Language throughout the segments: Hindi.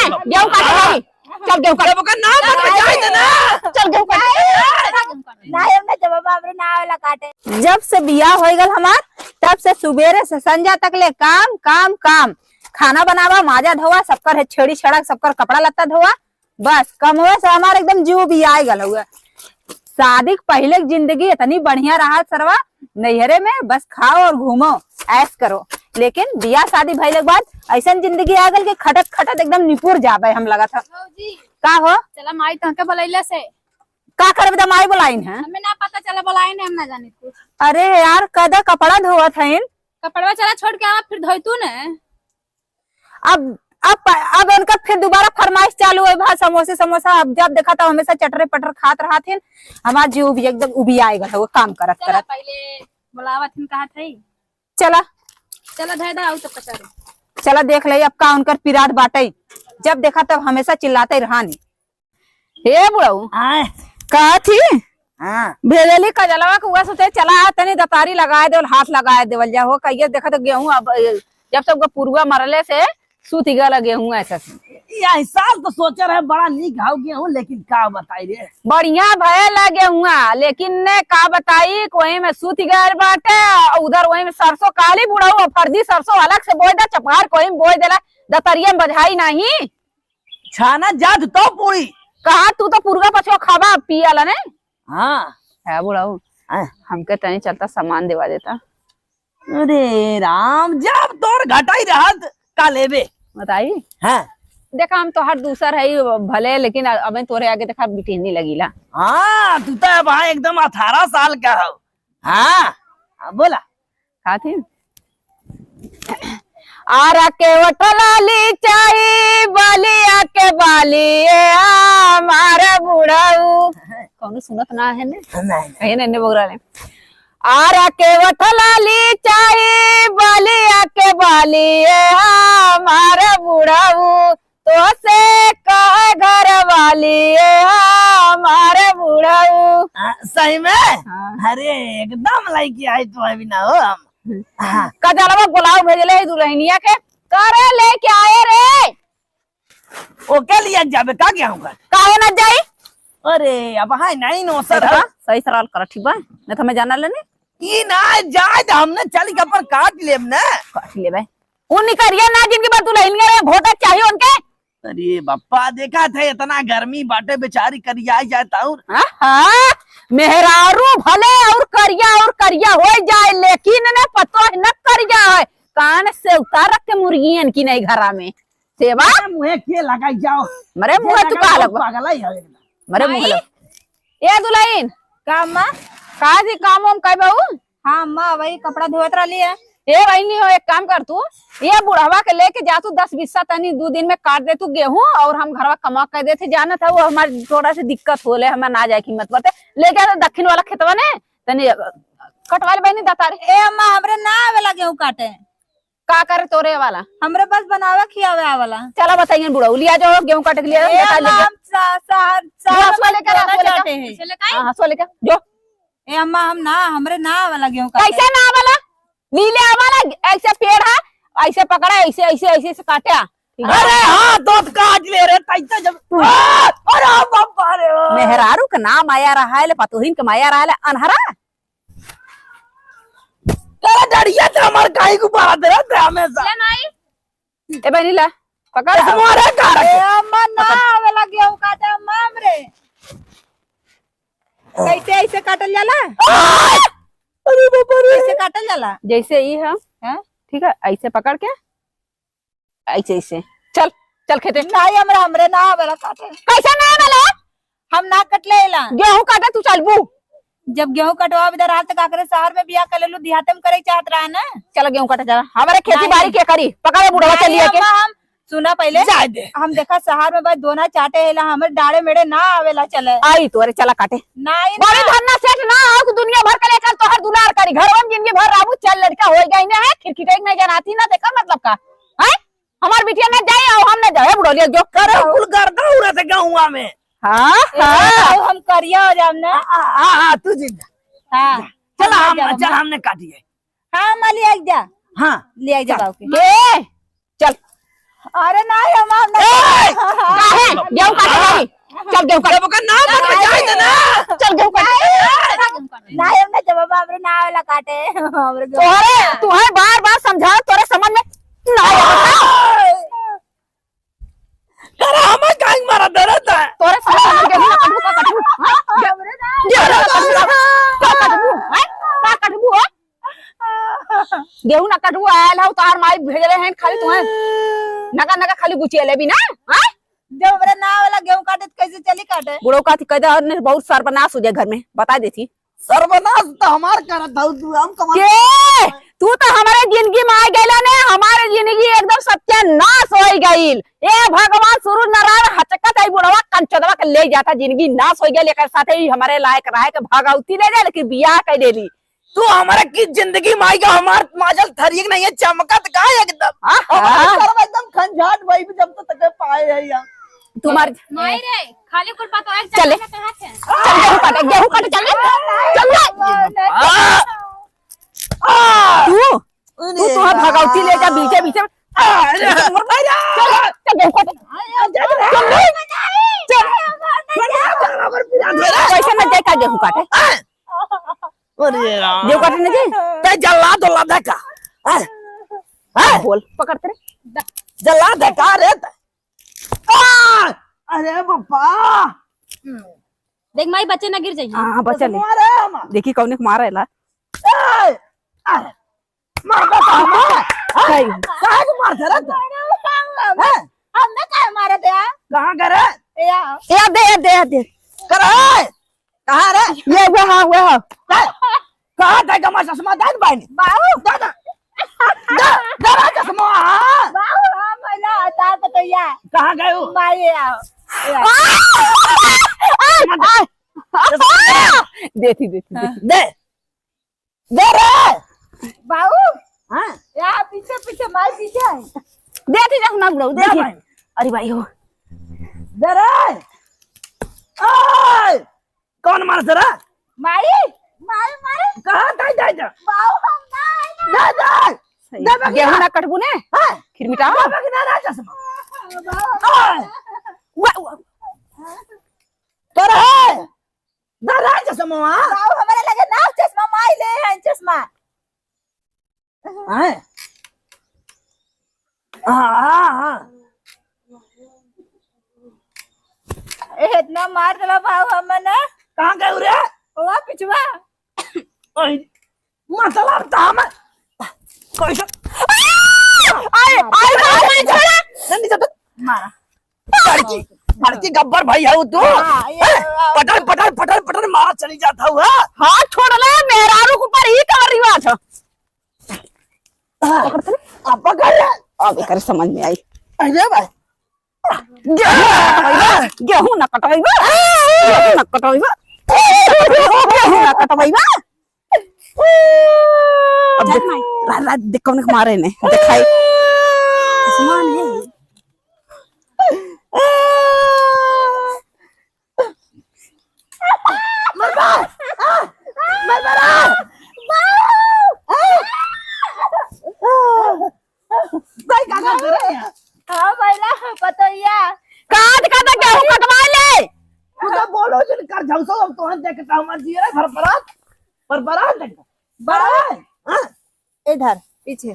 गेहूं काटे भाई, चल गेहूं काटे बका ना मत बचाई दे ना, चल गेहूं काटे ना हमने जब हमरे ना वाला काटे। जब से बियाह हो गल हमार तब से सुबेरे से संजा तक ले काम काम काम, खाना बनावा, माजा धोवा, सबकर छेड़ी छड़क, सबकर कपड़ा लत्ता धोवा, बस कमवे से हमारे एकदम जीव भी आ गल हुआ। शादी पहले की जिंदगी इतनी बढ़िया रहा सरवा, नैहरे में बस खाओ और घूमो ऐश करो, लेकिन बियाह शादी भइले के बाद ऐसा जिंदगी आ गल कि खटक खटक एकदम निपुर जाबे हम लगा था। का हो चला माई तहके बोलैला से का करबे त माई बोलाइन है, हमें ना पता चला बोलाइन हम ना जानी कुछ। अरे यार कदा कपड़ा धोवत हइन, कपड़वा चला छोड़ के आवा फिर धोई तू ने। अब उनका फिर दोबारा फरमाइश चालू है भा समोसे समोसा। अब जब देखा था हमेशा चटरे पटर खात रहा थे, हमारा जीव भी एकदम उबी आएगा वो काम करत करत। पहले बुलावा थी कहा थी चला चला धै दा आउ तो पचार चला देख ले अब का उनकर पिरात बाटे, जब देखा तब हमेशा चिल्लाते रहानी। हे बुढ़ऊ कहा थी भेजली कजलवा के सोचे चला तनी दतारी लगाए दे हाथ लगाए देवल जा हो कहिए देखा तो गेहूं अब जब सब पुरुआ मरले से सूती गला गेहूं ऐसा साल तो सोचे रहे बड़ा नीक हाउ गेहूं, लेकिन का बताई रे बढ़िया भय लगे हुआ, लेकिन ने का बताई वही में सूती गए बाटे, उधर वही में सरसों काली बुढ़ाऊ फर्जी सरसों अलग से बोए दा, चपहार कोई में बोए देला, दतरिया में बधाई नहीं छाना जात तो पूरी कहा तू तो पुरगा पछुआ खावा पियाला ने। हाँ है बुढ़ाऊ हमके तनी चलता सामान देवा देता। अरे राम जब तोर घटाई रहत का लेबे बताई हाँ देखा हम तो हर दूसर है भले, लेकिन अब तोरे आगे देखा बिटिहनी लगीला। हाँ तू तो अब एकदम 18 साल का हो। हाँ बोला का थी आरा के वटलाली चाही बलिया के बाली हमारे बुढ़ाऊ कौन सुनत ना है ने ने बोगरा ले आरा के वटलाली चाही बलिया के बाली हमारे बुढ़ाऊ तो से कह घर वाली हमारे बुढ़ाऊ। सही में अरे एकदम लाइक आई तो अभी ना हो हम कजलवा बुलाओ भेजले दुल्हनिया के करे लेके आए रे ओके लिया जाबे का क्या होगा काहे न जाई। अरे अब हाय नहीं नो सर सही सवाल कर ठीक बा न तो मैं जाना लेने ई ना जाए तो हमने चल के पर काट लेब ना काट ले भाई उन निकरिया ना जिनकी बात दुल्हनिया रे वोट चाहिए उनके। अरे बापा देखा थे इतना गर्मी बाटे बेचारी करिया जाता और हां मेहरारू भले और करिया हो जाए, लेकिन न पतो है न करिया है कान से उतार रख के मुर्गियन की नहीं घरा में सेवा मुंह के लगाई जाओ मरे मुंह तू का लग पागल है मरे मुंह लग ए दुल्हन का अम्मा का जी काम हम कह बहू। हाँ अम्मा वही कपड़ा धोत रही है। ए वही हो एक काम कर तू ये बुढ़ावा के लेके जा तू 10 20 तनी 2 दिन में काट दे तू गेहूं और हम घरवा कमा कर देते जाना था वो हमारी थोड़ा सी दिक्कत हो ले हमें ना जाए की मत बते लेके आ दक्षिण वाला खेतवा ने तनी कटवाले बहनी दातारी। ए अम्मा हमरे ना वाला गेहूं काटे का करे तोरे वाला हमरे बस बनावा खियावे वाला। चला बताइए बुढ़ाऊ लिया जाओ गेहूं काटे के लिए जो ए अम्मा हम ना हमरे ना वाला गेहूं काटे कैसे ना वाला नीले वाला ऐसे पेड़ है ऐसे पकड़ा ऐसे ऐसे ऐसे से काटा। अरे हाँ तो काट ले रे कैसे जब अरे बाबा रे मेहरारू का नाम आया रहा है पतोहिन का माया रहा है अनहरा तेरा डरिया तो हमार काहे को बात रहते हमेशा ले नहीं ए बनी ला पकड़ हमारे कार ए अम्मा ना वाला गेहूं काटे अम्मा हमरे कैसे ऐसे काटल जाला। अरे बाबा रे कैसे काटल जाला जैसे ही है ठीक है ऐसे पकड़ के ऐसे ऐसे चल चल खेते नहीं हमरा हमरे ना वाला काटे कैसा ना वाला हम ना कटले ला गेहूं काटे तू चल बू जब गेहूं कटवा इधर रात तक आकर शहर में बियाह कर लेलू देहात में करे चाहत रहा ना। चलो गेहूं काटे जा हमारे खेती बाड़ी के करी पकड़े बुढ़वा चलिए के हम सुना पहले जाए दे हम देखा शहर में बस दोना चाटे हेला हमरे डाड़े मेड़े ना आवेला चले आई तोरे चला काटे नहीं बड़ी धन्ना सेठ ना हो दुनिया भर के लेकर तो हर दुलार करी घर में जिंदगी भर राबू चल लड़का हो गई ना है खिरखिटे नहीं जनाती ना देखा मतलब का है हमार बिटिया ना जाए और हम ना जाए बुढ़ोलिया जो करे कुल करता उरा से गाँव में। हाँ हम करिया हो जाम ना। हाँ तू जिंदा हाँ चल हमने काटिए हाँ अम्मा ले आई जा हाँ ले आई जा के चल अरे नहीं हम गेहूं काटे ना मत जाए ना चल गेहूं काटे ना हमने जब हमरे ना वाला काटे हमरे तोरे तुम्हें बार बार समझा तोरे समझ में ना अरे हमें काहे मारा दर्द है तोरे समझ में गेहूं काटबू का काटबू हमरे ना गेहूं ना काटबू आयल हो तार माई भेजले हैं खाली तुम्हें नगा नगा खाली गुचिए भी ना हां जब हमरे ना वाला गेहूं काटे तो कैसे चली काटे बुढ़ो का कह ने बहुत सर्वनाश हो जाए घर में बता देती सर्वनाश तो हमार करत था तू हम कमा के तू तो हमारे जिंदगी में आ गईला ने हमारे जिंदगी एकदम सत्यानाश हो गईल ए भगवान सूरज नारायण हचकत है बुढ़वा कंचदवा के ले जाता जिंदगी नाश हो गई लेकर साथे ही हमारे लायक रहा के भागवती ले जा लेकिन बियाह कर देली तू हमारे की जिंदगी में आएगा हमार माजल थरीक नहीं है चमकत का है एकदम सर्व एकदम खंजाट भाई जब तक पाए है यार तुम्हारे नहीं रे खाली कुल बात है चले गेहूं काटे चल तू तो भागवती ले जा बीचे बीचे कैसे न देखा गेहूं काटे गेहूं काटे न जी जल्ला तो देखा बोल पकड़ते रे जल्ला देखा रे अरे पापा देख माई बच्चे ना गिर जाइए हां बच्चा ले देखी कौन ने मारा है मारता था काहे को मारता रहता हमने काय मारा दे कहां करे ये दे करे कहां रे ये वो कहां था का चश्मा दान भाई बाबू दादा दादा चश्मा बाबू मैला तार पतैया कहां गए हो माई देती दे दे रे बाबू हां यार पीछे पीछे माई पीछे है देती जा ना बुलाओ देखी अरे भाई हो दे रे ओए कौन मार जरा माई माई माई कहां था जा बाबू हम ना दे गेहूं ना कटबू ने हां फिर मिटा ना चश्मा करे दादा चश्मा बाबू हमारे लगे ना चश्मा माई ले है चश्मा हां हां इतना मार दिला बाबू हमने कहां गए रे वो पिछवा ओए मतलब तो हम कैसे आए छोड़ा नहीं जाता मारा लड़की गब्बर भाई है तू पटल पटल पटल पटल मारा चली जाता हुआ हाथ छोड़ ले मेहरारू के ऊपर ही कर रही बात अब पकड़ ले अब कर समझ में आई अरे भाई गेहूं ना कटवाइबा गेहूं ना कटवाइबा गेहूं ना कटवाइबा अब रात देख कौन मारे ने दिखाई समान है हां भैया पतैया काट काट गेहूं कटवा ले तू तो बोलो जिन कर झौसो अब तो देखता हूं मर जी रे फरफरात देख बड़ा हां इधर पीछे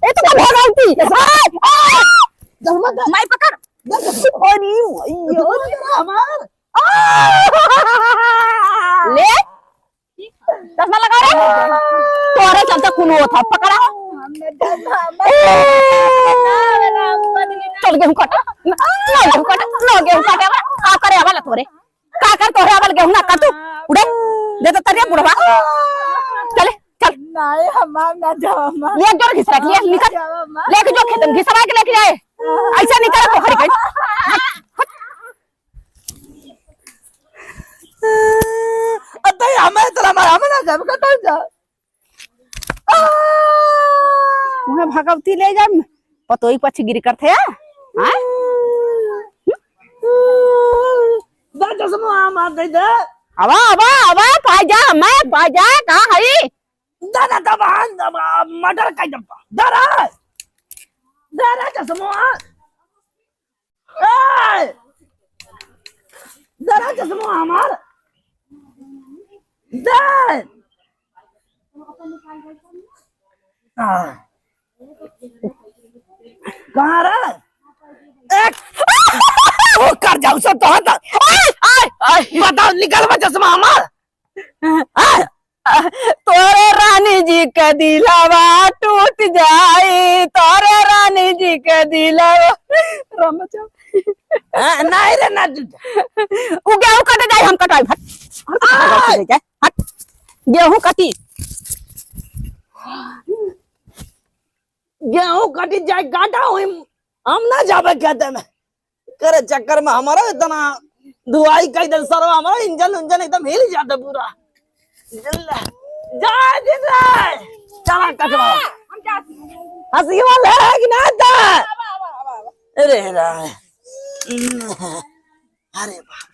ए तो भागती जल्दी मैं पकड़ अरे हमार ले चश्मा लगा रे तोरे चलता कुनो था पकड़ा हमने धर्मा चल गेहूं काटा ना गेहूं काटे का करे वाला तोरे का कर तोरे वाला गेहूं ना काटू उड़े दे तो तरिया बुढ़वा चले चल नहीं हमार ना जाओ मां ले जोर घिसरा के निकल लेके जो खेतन घिसरा के लेके जाए ऐसा नहीं करे पोखरी का अतः हमें तेरा मार हमें ना जब कटो जा वहां भगवती ले जा पतोई पछ गिर करथे हां दा चश्मा मार दे दे आवा पाजा मैं पाजा कहां है दादा दबान मटर का डब्बा दादा चश्मा दे जरा चश्मा हमार दे। कहाँ रहा वो कर जाऊ सब तो बताओ निकल में चश्मा हमार। तोरे रानी जी के दिलावा टूट जाए, तोरे रानी जी के दिलावा राम बचाओ। नहीं रे ना वो गेहूं कटे जाए हम कटाई हट गेहूं कटी गेहूं कटी जाए काटा हुई हम ना जावे कहते में करे चक्कर में हमारा इतना धुआई का इधर सरवा हमारा इंजन उंजन एकदम हिल जाता पूरा जा चला कटवा हंसी वाला है कि ना था अरे अरे बाप